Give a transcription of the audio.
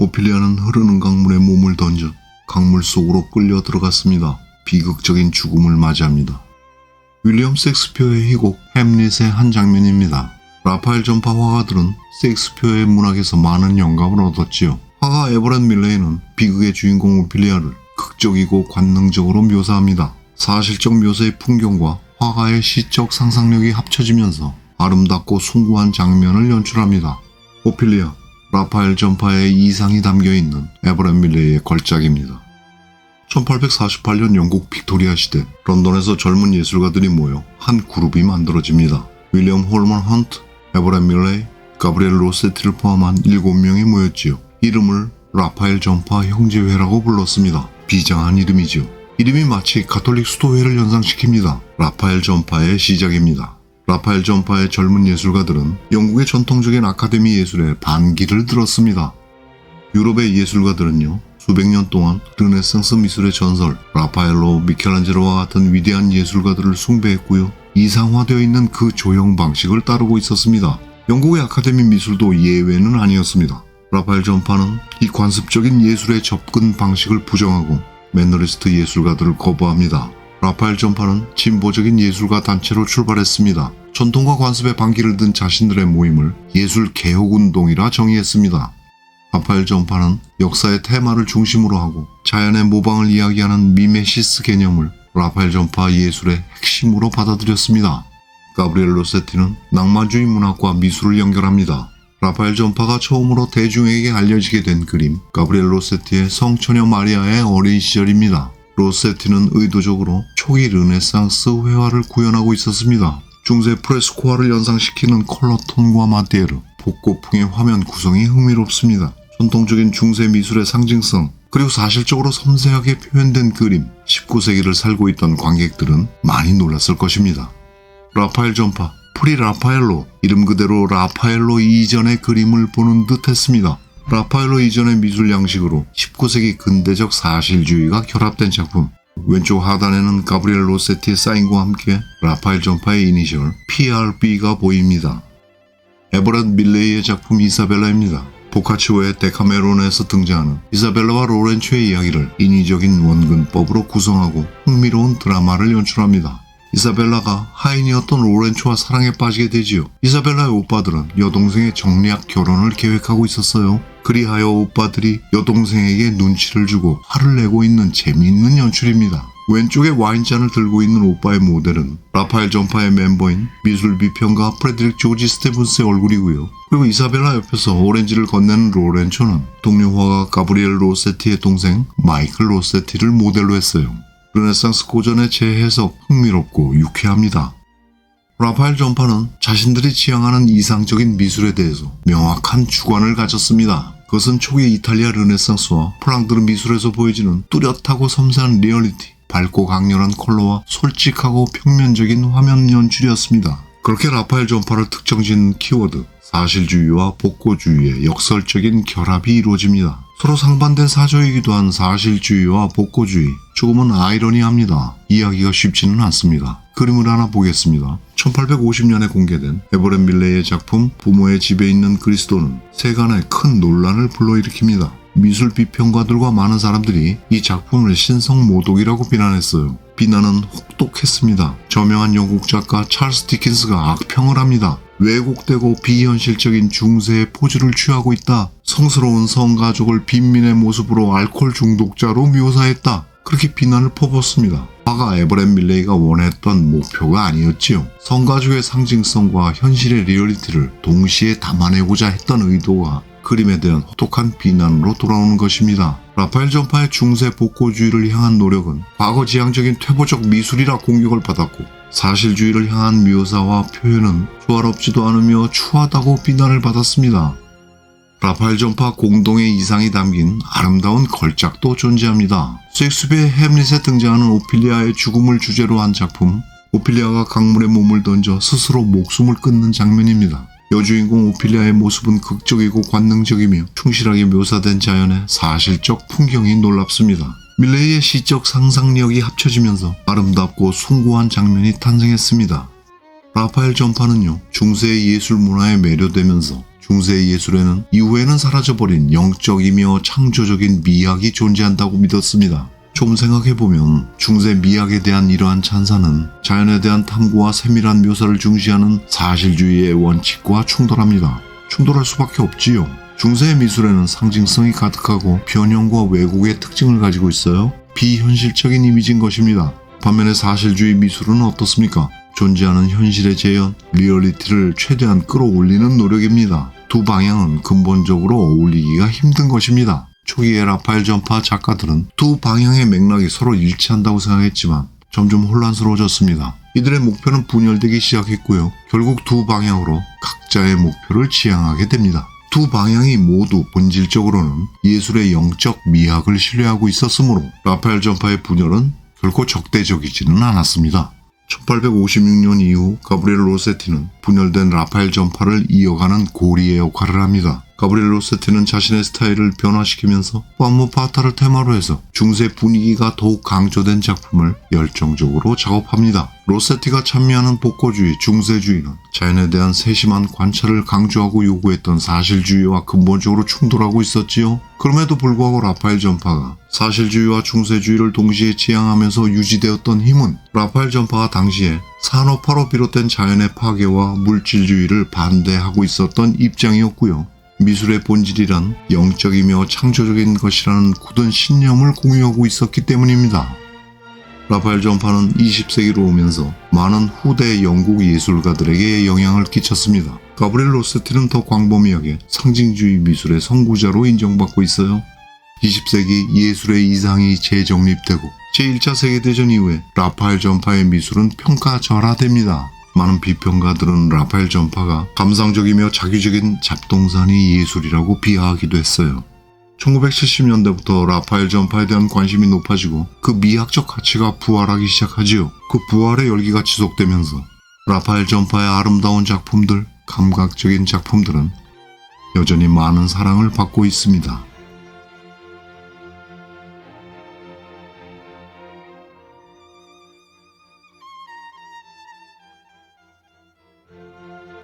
오피리아는 흐르는 강물에 몸을 던져 강물 속으로 끌려 들어갔습니다. 비극적인 죽음을 맞이합니다. 윌리엄 셰익스피어의 희곡 햄릿의 한 장면입니다. 라파엘 전파 화가들은 셰익스피어의 문학에서 많은 영감을 얻었지요. 화가 에버렛 밀레이는 비극의 주인공 오피리아를 극적이고 관능적으로 묘사합니다. 사실적 묘사의 풍경과 화가의 시적 상상력이 합쳐지면서 아름답고 숭고한 장면을 연출합니다. 오피리아, 라파엘 전파의 이상이 담겨있는 에버렛 밀레이의 걸작입니다. 1848년 영국 빅토리아 시대 런던에서 젊은 예술가들이 모여 한 그룹이 만들어집니다. 윌리엄 홀먼 헌트, 에버렛 밀레이, 가브리엘 로세티를 포함한 7명이 모였지요. 이름을 라파엘 전파 형제회라고 불렀습니다. 비장한 이름이지요. 이름이 마치 가톨릭 수도회를 연상시킵니다. 라파엘 전파의 시작입니다. 라파엘 전파의 젊은 예술가들은 영국의 전통적인 아카데미 예술에 반기를 들었습니다. 유럽의 예술가들은요, 수백 년 동안 르네상스 미술의 전설, 라파엘로, 미켈란젤로와 같은 위대한 예술가들을 숭배했고요. 이상화되어 있는 그 조형 방식을 따르고 있었습니다. 영국의 아카데미 미술도 예외는 아니었습니다. 라파엘 전파는 이 관습적인 예술의 접근 방식을 부정하고 매너리스트 예술가들을 거부합니다. 라파엘 전파는 진보적인 예술가 단체로 출발했습니다. 전통과 관습에 반기를 든 자신들의 모임을 예술개혁운동이라 정의했습니다. 라파엘 전파는 역사의 테마를 중심으로 하고 자연의 모방을 이야기하는 미메시스 개념을 라파엘 전파 예술의 핵심으로 받아들였습니다. 가브리엘 로세티는 낭만주의 문학과 미술을 연결합니다. 라파엘 전파가 처음으로 대중에게 알려지게 된 그림, 가브리엘 로세티의 성처녀 마리아의 어린 시절입니다. 로세티는 의도적으로 초기 르네상스 회화를 구현하고 있었습니다. 중세 프레스코화를 연상시키는 컬러톤과 마디에르, 복고풍의 화면 구성이 흥미롭습니다. 전통적인 중세 미술의 상징성, 그리고 사실적으로 섬세하게 표현된 그림, 19세기를 살고 있던 관객들은 많이 놀랐을 것입니다. 라파엘 전파, 프리 라파엘로, 이름 그대로 라파엘로 이전의 그림을 보는 듯 했습니다. 라파엘로 이전의 미술 양식으로 19세기 근대적 사실주의가 결합된 작품. 왼쪽 하단에는 가브리엘 로세티의 사인과 함께 라파엘 전파의 이니셜 PRB가 보입니다. 에버렛 밀레이의 작품 이사벨라입니다. 보카치오의 데카메론에서 등장하는 이사벨라와 로렌초의 이야기를 인위적인 원근법으로 구성하고 흥미로운 드라마를 연출합니다. 이사벨라가 하인이었던 로렌초와 사랑에 빠지게 되지요. 이사벨라의 오빠들은 여동생의 정략 결혼을 계획하고 있었어요. 그리하여 오빠들이 여동생에게 눈치를 주고 화를 내고 있는 재미있는 연출입니다. 왼쪽에 와인잔을 들고 있는 오빠의 모델은 라파엘 전파의 멤버인 미술 비평가 프레드릭 조지 스테븐스의 얼굴이고요. 그리고 이사벨라 옆에서 오렌지를 건네는 로렌초는 동료 화가 가브리엘 로세티의 동생 마이클 로세티를 모델로 했어요. 르네상스 고전의 재해석 흥미롭고 유쾌합니다. 라파엘 전파는 자신들이 지향하는 이상적인 미술에 대해서 명확한 주관을 가졌습니다. 그것은 초기 이탈리아 르네상스와 프랑드르 미술에서 보여지는 뚜렷하고 섬세한 리얼리티, 밝고 강렬한 컬러와 솔직하고 평면적인 화면 연출이었습니다. 그렇게 라파엘 전파를 특정짓는 키워드, 사실주의와 복고주의의 역설적인 결합이 이루어집니다. 서로 상반된 사조이기도 한 사실주의와 복고주의, 조금은 아이러니합니다. 이해하기가 쉽지는 않습니다. 그림을 하나 보겠습니다. 1850년에 공개된 에버렛 밀레이의 작품 부모의 집에 있는 그리스도는 세간에 큰 논란을 불러일으킵니다. 미술 비평가들과 많은 사람들이 이 작품을 신성모독이라고 비난했어요. 비난은 혹독했습니다. 저명한 영국 작가 찰스 디킨스가 악평을 합니다. 왜곡되고 비현실적인 중세의 포즈를 취하고 있다. 성스러운 성가족을 빈민의 모습으로 알코올 중독자로 묘사했다. 그렇게 비난을 퍼붓습니다. 화가 에버렛 밀레이가 원했던 목표가 아니었지요. 성가족의 상징성과 현실의 리얼리티를 동시에 담아내고자 했던 의도가 그림에 대한 혹독한 비난으로 돌아오는 것입니다. 라파엘 전파의 중세 복고주의를 향한 노력은 과거지향적인 퇴보적 미술이라 공격을 받았고 사실주의를 향한 묘사와 표현은 조화롭지도 않으며 추하다고 비난을 받았습니다. 라파엘 전파 공동의 이상이 담긴 아름다운 걸작도 존재합니다. 셰익스피어의 햄릿에 등장하는 오피리아의 죽음을 주제로 한 작품, 오피리아가 강물에 몸을 던져 스스로 목숨을 끊는 장면입니다. 여주인공 오피리아의 모습은 극적이고 관능적이며 충실하게 묘사된 자연의 사실적 풍경이 놀랍습니다. 밀레이의 시적 상상력이 합쳐지면서 아름답고 숭고한 장면이 탄생했습니다. 라파엘 전파는요, 중세의 예술 문화에 매료되면서 중세 예술에는 이후에는 사라져버린 영적이며 창조적인 미학이 존재한다고 믿었습니다. 좀 생각해보면 중세 미학에 대한 이러한 찬사는 자연에 대한 탐구와 세밀한 묘사를 중시하는 사실주의의 원칙과 충돌합니다. 충돌할 수밖에 없지요. 중세의 미술에는 상징성이 가득하고 변형과 왜곡의 특징을 가지고 있어요. 비현실적인 이미지인 것입니다. 반면에 사실주의 미술은 어떻습니까? 존재하는 현실의 재현, 리얼리티를 최대한 끌어올리는 노력입니다. 두 방향은 근본적으로 어울리기가 힘든 것입니다. 초기의 라파엘 전파 작가들은 두 방향의 맥락이 서로 일치한다고 생각했지만 점점 혼란스러워졌습니다. 이들의 목표는 분열되기 시작했고요. 결국 두 방향으로 각자의 목표를 지향하게 됩니다. 두 방향이 모두 본질적으로는 예술의 영적 미학을 신뢰하고 있었으므로 라파엘 전파의 분열은 결코 적대적이지는 않았습니다. 1856년 이후 가브리엘 로세티는 분열된 라파엘 전파를 이어가는 고리의 역할을 합니다. 가브리엘 로세티는 자신의 스타일을 변화시키면서 포아모 파타를 테마로 해서 중세 분위기가 더욱 강조된 작품을 열정적으로 작업합니다. 로세티가 찬미하는 복고주의, 중세주의는 자연에 대한 세심한 관찰을 강조하고 요구했던 사실주의와 근본적으로 충돌하고 있었지요. 그럼에도 불구하고 라파엘 전파가 사실주의와 중세주의를 동시에 지향하면서 유지되었던 힘은 라파엘 전파가 당시에 산업화로 비롯된 자연의 파괴와 물질주의를 반대하고 있었던 입장이었고요. 미술의 본질이란 영적이며 창조적인 것이라는 굳은 신념을 공유하고 있었기 때문입니다. 라파엘 전파는 20세기로 오면서 많은 후대 영국 예술가들에게 영향을 끼쳤습니다. 가브리엘 로세티는 더 광범위하게 상징주의 미술의 선구자로 인정받고 있어요. 20세기 예술의 이상이 재정립되고 제1차 세계대전 이후에 라파엘 전파의 미술은 평가절하됩니다. 많은 비평가들은 라파엘 전파가 감상적이며 자기적인 잡동사니 예술이라고 비하하기도 했어요. 1970년대부터 라파엘 전파에 대한 관심이 높아지고 그 미학적 가치가 부활하기 시작하지요. 그 부활의 열기가 지속되면서 라파엘 전파의 아름다운 작품들, 감각적인 작품들은 여전히 많은 사랑을 받고 있습니다.